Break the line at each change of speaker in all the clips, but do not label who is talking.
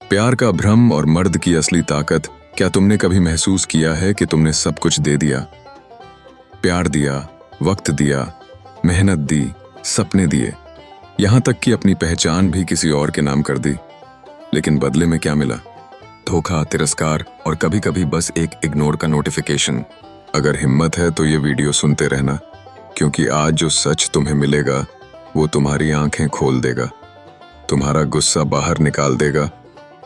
प्यार का भ्रम और मर्द की असली ताकत। क्या तुमने कभी महसूस किया है कि तुमने सब कुछ दे दिया? प्यार दिया, वक्त दिया, मेहनत दी, सपने दिए, यहां तक कि अपनी पहचान भी किसी और के नाम कर दी। लेकिन बदले में क्या मिला? धोखा, तिरस्कार और कभी कभी बस एक इग्नोर का नोटिफिकेशन। अगर हिम्मत है तो ये वीडियो सुनते रहना, क्योंकि आज जो सच तुम्हें मिलेगा वो तुम्हारी आंखें खोल देगा, तुम्हारा गुस्सा बाहर निकाल देगा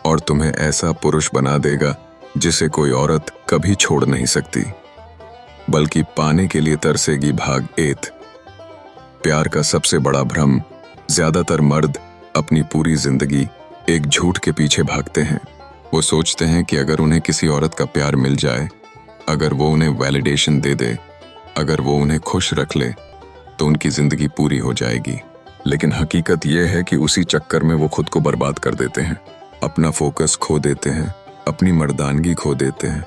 और तुम्हें ऐसा पुरुष बना देगा जिसे कोई औरत कभी छोड़ नहीं सकती, बल्कि पाने के लिए तरसेगी। भाग 8। प्यार का सबसे बड़ा भ्रम। ज्यादातर मर्द अपनी पूरी जिंदगी एक झूठ के पीछे भागते हैं। वो सोचते हैं कि अगर उन्हें किसी औरत का प्यार मिल जाए, अगर वो उन्हें वैलिडेशन दे दे, अगर वो उन्हें खुश रख ले, तो उनकी जिंदगी पूरी हो जाएगी। लेकिन हकीकत यह है कि उसी चक्कर में वो खुद को बर्बाद कर देते हैं, अपना फोकस खो देते हैं, अपनी मर्दानगी खो देते हैं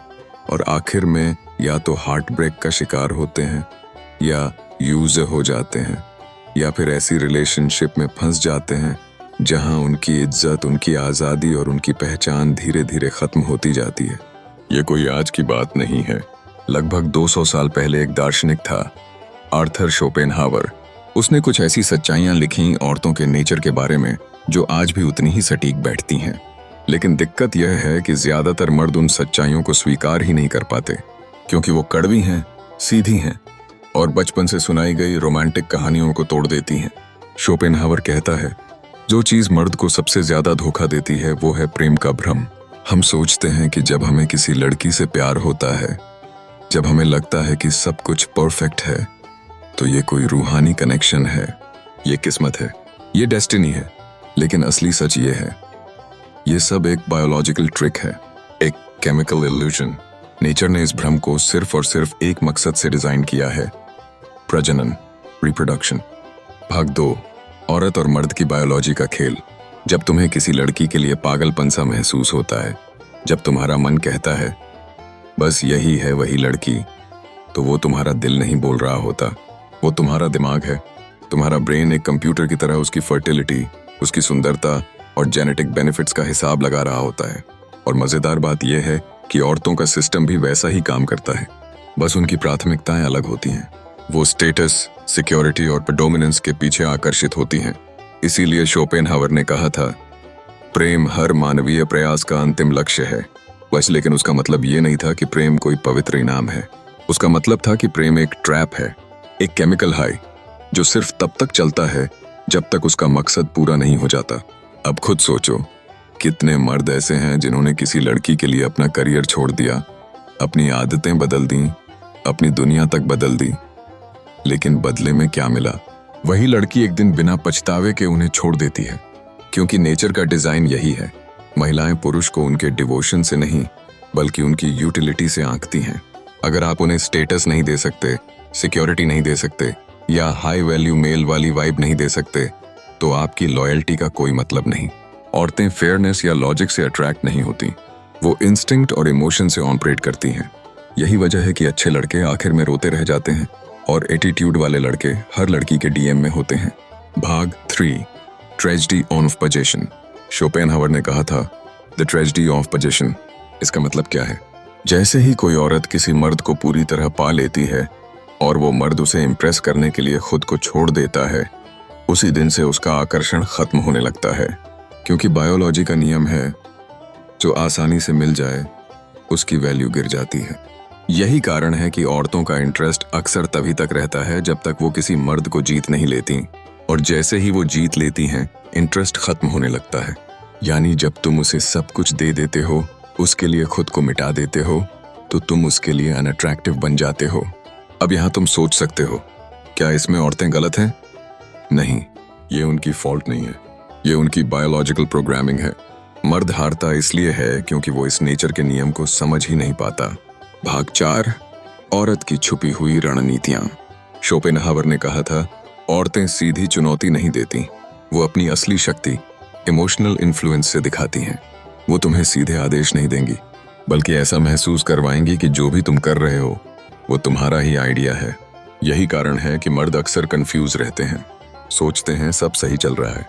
और आखिर में या तो हार्ट ब्रेक का शिकार होते हैं, या यूज हो जाते हैं, या फिर ऐसी रिलेशनशिप में फंस जाते हैं जहां उनकी इज्जत, उनकी आज़ादी और उनकी पहचान धीरे धीरे खत्म होती जाती है। ये कोई आज की बात नहीं है। लगभग 200 साल पहले एक दार्शनिक था, आर्थर शोपेनहावर। उसने कुछ ऐसी सच्चाइयां लिखी औरतों के नेचर के बारे में जो आज भी उतनी ही सटीक बैठती हैं। लेकिन दिक्कत यह है कि ज्यादातर मर्द उन सच्चाइयों को स्वीकार ही नहीं कर पाते, क्योंकि वो कड़वी हैं, सीधी हैं और बचपन से सुनाई गई रोमांटिक कहानियों को तोड़ देती हैं। शोपेनहावर कहता है, जो चीज मर्द को सबसे ज्यादा धोखा देती है वो है प्रेम का भ्रम। हम सोचते हैं कि जब हमें किसी लड़की से प्यार होता है, जब हमें लगता है कि सब कुछ परफेक्ट है, तो ये कोई रूहानी कनेक्शन है, ये किस्मत है, ये डेस्टिनी है। लेकिन असली सच ये है, ये सब एक बायोलॉजिकल ट्रिक है, एक केमिकल इल्यूजन। नेचर ने इस भ्रम को सिर्फ और सिर्फ एक मकसद से डिजाइन किया है, प्रजनन, रिप्रोडक्शन। भाग 2। औरत और मर्द की बायोलॉजी का खेल। जब तुम्हें किसी लड़की के लिए पागलपन सा महसूस होता है, जब तुम्हारा मन कहता है बस यही है वही लड़की, तो वो तुम्हारा दिल नहीं बोल रहा होता, वो तुम्हारा दिमाग है। तुम्हारा ब्रेन एक कंप्यूटर की तरह उसकी फर्टिलिटी, उसकी सुंदरता और जेनेटिक बेनिफिट्स का हिसाब लगा रहा होता है। और मजेदार बात यह है कि औरतों का सिस्टम भी वैसा ही काम करता है, बस उनकी प्राथमिकताएं अलग होती हैं। वो स्टेटस, सिक्योरिटी और डोमिनेंस के पीछे आकर्षित होती हैं। इसीलिए शोपेनहावर ने कहा था, प्रेम हर मानवीय प्रयास का अंतिम लक्ष्य है। वैसे लेकिन उसका मतलब ये नहीं था कि प्रेम कोई पवित्र इनाम है। उसका मतलब था कि प्रेम एक ट्रैप है, एक केमिकल हाई जो सिर्फ तब तक चलता है जब तक उसका मकसद पूरा नहीं हो जाता। अब खुद सोचो, कितने मर्द ऐसे हैं जिन्होंने किसी लड़की के लिए अपना करियर छोड़ दिया, अपनी आदतें बदल दी, अपनी दुनिया तक बदल दी, लेकिन बदले में क्या मिला? वही लड़की एक दिन बिना पछतावे के उन्हें छोड़ देती है, क्योंकि नेचर का डिजाइन यही है। महिलाएं पुरुष को उनके डिवोशन से नहीं, बल्कि उनकी यूटिलिटी से आंकती हैं। अगर आप उन्हें स्टेटस नहीं दे सकते, सिक्योरिटी नहीं दे सकते या हाई वैल्यू मेल वाली वाइब नहीं दे सकते, तो आपकी लॉयल्टी का कोई मतलब नहीं। औरतें फेयरनेस या लॉजिक से अट्रैक्ट नहीं होती, वो इंस्टिंक्ट और इमोशन से ऑपरेट करती हैं। यही वजह है कि अच्छे लड़के आखिर में रोते रह जाते हैं और एटीट्यूड वाले लड़के हर लड़की के डीएम में होते हैं। भाग 3। Tragedy of possession. शोपेनहावर ने कहा था, द ट्रेजेडी ऑफ पोजेशन। इसका मतलब क्या है? जैसे ही कोई औरत किसी मर्द को पूरी तरह पा लेती है और वो मर्द उसे इम्प्रेस करने के लिए खुद को छोड़ देता है, उसी दिन से उसका आकर्षण खत्म होने लगता है। क्योंकि बायोलॉजी का नियम है, जो आसानी से मिल जाए उसकी वैल्यू गिर जाती है। यही कारण है कि औरतों का इंटरेस्ट अक्सर तभी तक रहता है जब तक वो किसी मर्द को जीत नहीं लेती, और जैसे ही वो जीत लेती हैं, इंटरेस्ट खत्म होने लगता है। यानी जब तुम उसे सब कुछ दे देते हो, उसके लिए खुद को मिटा देते हो, तो तुम उसके लिए अनअट्रैक्टिव बन जाते हो। अब यहाँ तुम सोच सकते हो, क्या इसमें औरतें गलत हैं? नहीं, ये उनकी फॉल्ट नहीं है, ये उनकी बायोलॉजिकल प्रोग्रामिंग है। मर्द हारता इसलिए है क्योंकि वो इस नेचर के नियम को समझ ही नहीं पाता। भाग 4। औरत की छुपी हुई रणनीतियां। शोपेनहावर ने कहा था, औरतें सीधी चुनौती नहीं देती, वो अपनी असली शक्ति इमोशनल इन्फ्लुएंस से दिखाती हैं। वो तुम्हें सीधे आदेश नहीं देंगी, बल्कि ऐसा महसूस करवाएंगी कि जो भी तुम कर रहे हो वो तुम्हारा ही आइडिया है। यही कारण है कि मर्द अक्सर कंफ्यूज रहते हैं, सोचते हैं सब सही चल रहा है,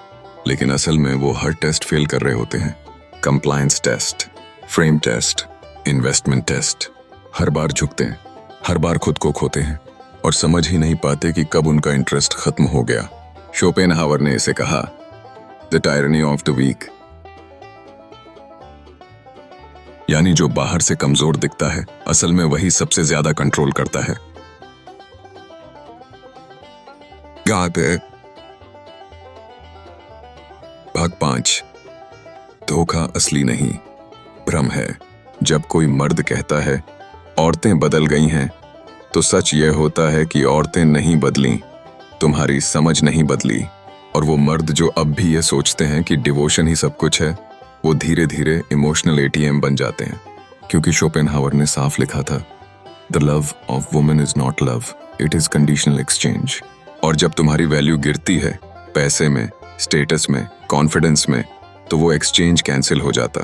लेकिन असल में वो हर टेस्ट फेल कर रहे होते हैं। Compliance test, frame test, investment test. हर बार झुकते हैं, हर बार खुद को खोते हैं और समझ ही नहीं पाते कि कब उनका इंटरेस्ट खत्म हो गया। शोपेनहावर ने इसे कहा the tyranny of the weak, यानी जो बाहर से कमजोर दिखता है असल में वही सबसे ज्यादा कंट्रोल करता है। भाग 5। धोखा असली नहीं, भ्रम है। जब कोई मर्द कहता है औरतें बदल गई हैं, तो सच यह होता है कि औरतें नहीं बदलीं, तुम्हारी समझ नहीं बदली। और वो मर्द जो अब भी ये सोचते हैं कि डिवोशन ही सब कुछ है, वो धीरे धीरे इमोशनल एटीएम बन जाते हैं। क्योंकि शोपेनहावर ने साफ लिखा था, the love of women is not love, it is conditional exchange. और जब तुम्हारी वैल्यू गिरती है पैसे में, स्टेटस में, कॉन्फिडेंस में, तो वो एक्सचेंज कैंसिल हो जाता।